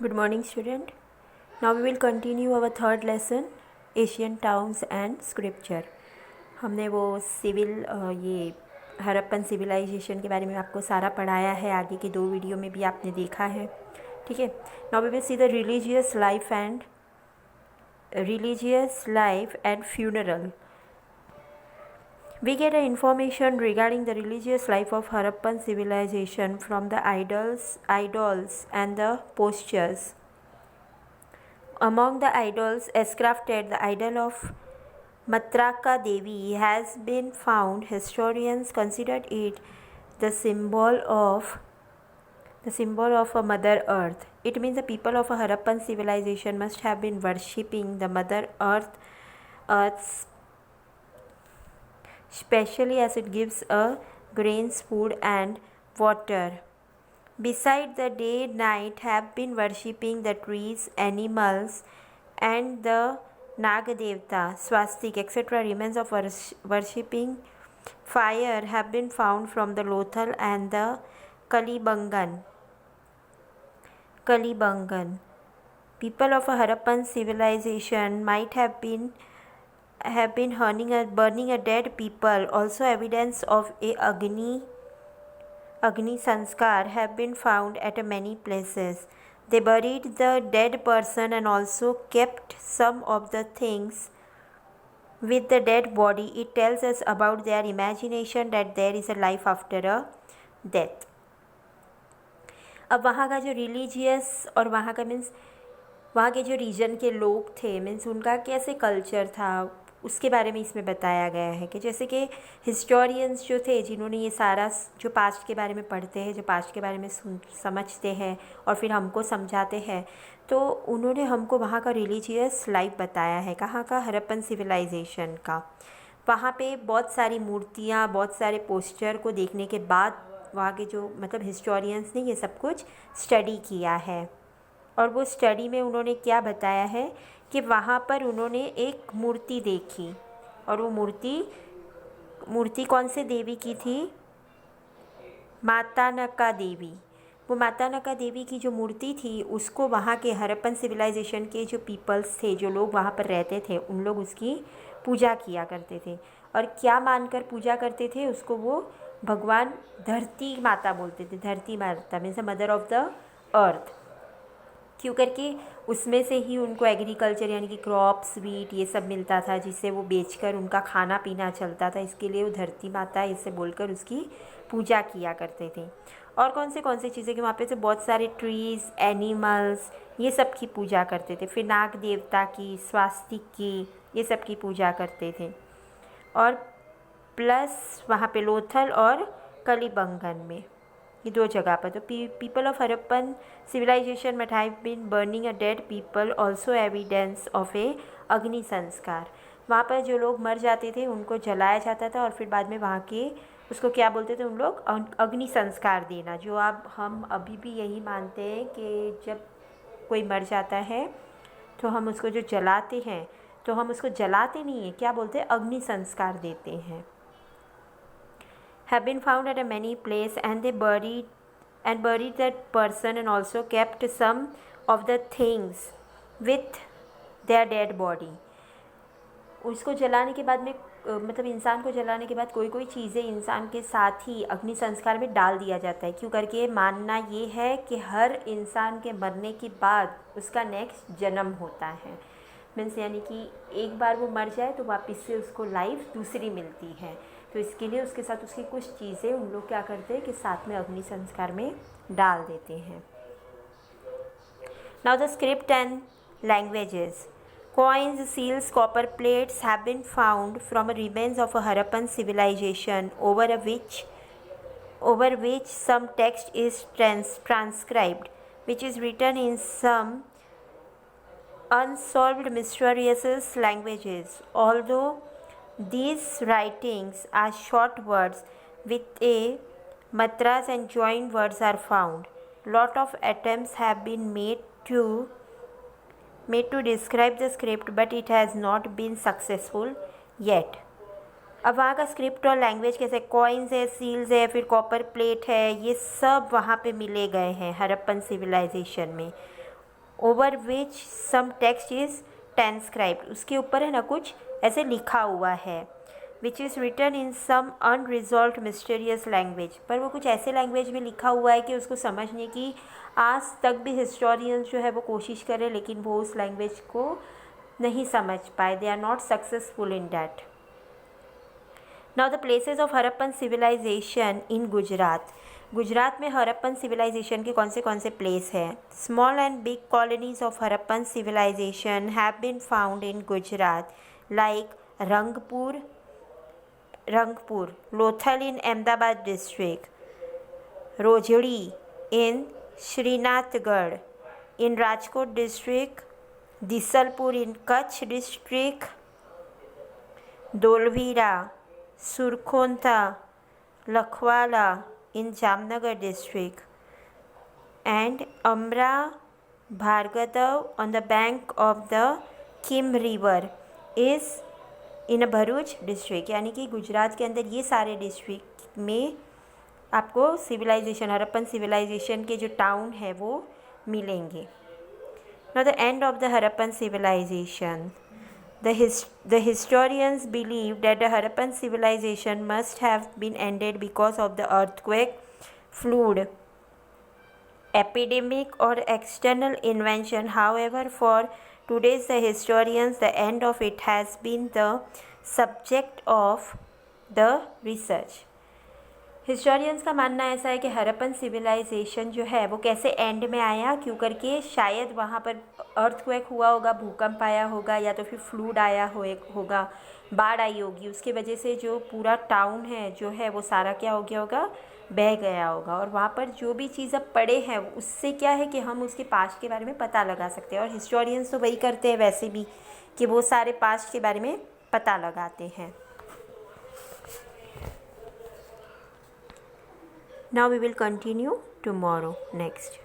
Good morning, student. Now we will continue our third lesson, Asian towns and scripture. हमने वो ये Harappan civilisation के बारे में आपको सारा पढ़ाया है, आगे के 2 वीडियो में भी आपने देखा है, ठीक है. Now we will see the religious life and funeral. We get information regarding the religious life of Harappan civilization from the idols and the postures. Among the idols crafted, the idol of Matraka Devi has been found. Historians considered it the symbol of a Mother Earth. It means the people of a Harappan civilization must have been worshipping the Mother Earth, especially as it gives a grains, food and water. Besides, the day-night have been worshipping the trees, animals and the Nagadevta, swastik, etc. Remains of worshipping fire have been found from the Lothal and the Kalibangan. People of a Harappan civilization might have been burning a dead people. Also, evidence of a Agni Sanskar have been found at many places. They buried the dead person and also kept some of the things with the dead body. It tells us about their imagination that there is a life after a death. अब वहाँ का जो religious और वहाँ का वहाँ के जो रीजन के लोग थे उनका कैसे कल्चर था, उसके बारे में इसमें बताया गया है कि जैसे कि हिस्टोरियंस जो थे, जिन्होंने ये सारा जो पास्ट के बारे में पढ़ते हैं, जो पास्ट के बारे में समझते हैं और फिर हमको समझाते हैं, तो उन्होंने हमको वहाँ का रिलीजियस लाइफ बताया है. कहाँ का? हड़प्पन सिविलाइजेशन का. वहाँ पे बहुत सारी मूर्तियाँ, बहुत सारे पोस्टर को देखने के बाद वहाँ के जो हिस्टोरियंस ने ये सब कुछ स्टडी किया है. और वो स्टडी में उन्होंने क्या बताया है कि वहाँ पर उन्होंने एक मूर्ति देखी, और वो मूर्ति कौन से देवी की थी? माता नका देवी. वो माता नका देवी की जो मूर्ति थी, उसको वहाँ के हड़प्पन सिविलाइजेशन के जो पीपल्स थे, जो लोग वहाँ पर रहते थे, उन लोग उसकी पूजा किया करते थे. और क्या मानकर पूजा करते थे? उसको वो भगवान धरती माता बोलते थे. धरती माता means mother of the earth. क्यों करके उसमें से ही उनको एग्रीकल्चर यानी कि क्रॉप्स, वीट, ये सब मिलता था, जिससे वो बेचकर उनका खाना पीना चलता था. इसके लिए वो धरती माता इसे बोलकर उसकी पूजा किया करते थे. और कौन से चीज़ें कि वहाँ पे से बहुत सारे ट्रीज़, एनिमल्स, ये सब की पूजा करते थे. फिर नाग देवता की, स्वास्तिक की, ये सब की पूजा करते थे. और प्लस वहाँ पे लोथल और कलिबंगन में, ये 2 जगह पर. तो people of Harappan civilization might have been burning a dead people, also evidence of a अग्नि संस्कार. वहाँ पर जो लोग मर जाते थे उनको जलाया जाता था, और फिर बाद में वहाँ के उसको क्या बोलते थे उन लोग? अग्नि संस्कार देना. जो हम अभी भी यही मानते हैं कि जब कोई मर जाता है तो हम उसको जो जलाते हैं, तो हम उसको जलाते नहीं हैं, क्या बोलते हैं? अग्नि संस्कार देते हैं. Have been found at a many place, and they buried that person and also kept some of the things with their dead body. उसको जलाने के बाद में इंसान को जलाने के बाद कोई चीज़ें इंसान के साथ ही अग्नि संस्कार में डाल दिया जाता है. क्यों करके मानना ये है कि हर इंसान के मरने के बाद उसका नेक्स्ट जन्म होता है. मीन्स यानी कि एक बार वो मर जाए तो वापस से उसको लाइफ दूसरी मिलती है. तो इसके लिए उसके साथ उसकी कुछ चीज़ें उन लोग क्या करते हैं कि साथ में अग्नि संस्कार में डाल देते हैं. Now the script and languages. Coins, seals, copper plates have been found from remains of a Harappan civilization over which some text is transcribed, which is written in some unsolved mysterious languages. Although these writings are short words with a matras and joined words are found. Lot of attempts have been made to describe the script, but it has not been successful yet. अब वहाँ का script और language कैसे? Coins है, seals है, फिर copper plate है, ये सब वहाँ पे मिले गए हैं हड़प्पन सिविलाइजेशन में. Over which some text is transcribed, उसके ऊपर है ना कुछ ऐसे लिखा हुआ है, which is written in some unresolved mysterious language, पर वो कुछ ऐसे लैंग्वेज में लिखा हुआ है कि उसको समझने की आज तक भी हिस्टोरियंस जो है वो कोशिश करें, लेकिन वो उस लैंग्वेज को नहीं समझ पाए, they are not successful in that. Now the places of Harappan civilization in Gujarat, Gujarat में हरप्पन सिविलाइजेशन के कौन से प्लेस हैं? Small and big colonies of Harappan civilization have been found in Gujarat like Rangpur, Lothal in Ahmedabad district, Rojhri in Srinathgarh, in Rajkot district, Disalpur in Kutch district, Dolvira, Surkhonta, Lakhwala in Jamnagar district, and Amra Bhargadav on the bank of the Kim river is in Bharuch district, यानी कि गुजरात के अंदर ये सारे district में आपको civilisation, Harappan civilization के जो टाउन है वो मिलेंगे। Now the end of the Harappan civilization, the historians believe that the Harappan civilization must have been ended because of the earthquake, flood, epidemic or external invention. However, for today's the historians, the end of it has been the subject of the research. Historians का मानना ऐसा है कि Harappan civilisation जो है वो कैसे and में आया, क्यों करके शायद वहाँ पर अर्थक्वेक हुआ होगा, भूकंप आया होगा, या तो फिर फ्लूड आया होगा, बाढ़ आई होगी, उसके वजह से जो पूरा टाउन है जो है वो सारा क्या हो गया होगा, बह गया होगा। और वहाँ पर जो भी चीज़ अब पड़े हैं उससे क्या है कि हम उसके पास्ट के बारे में पता लगा सकते हैं, और हिस्टोरियंस तो वही करते हैं वैसे भी कि वो सारे पास्ट के बारे में पता लगाते हैं। Now we will continue tomorrow next.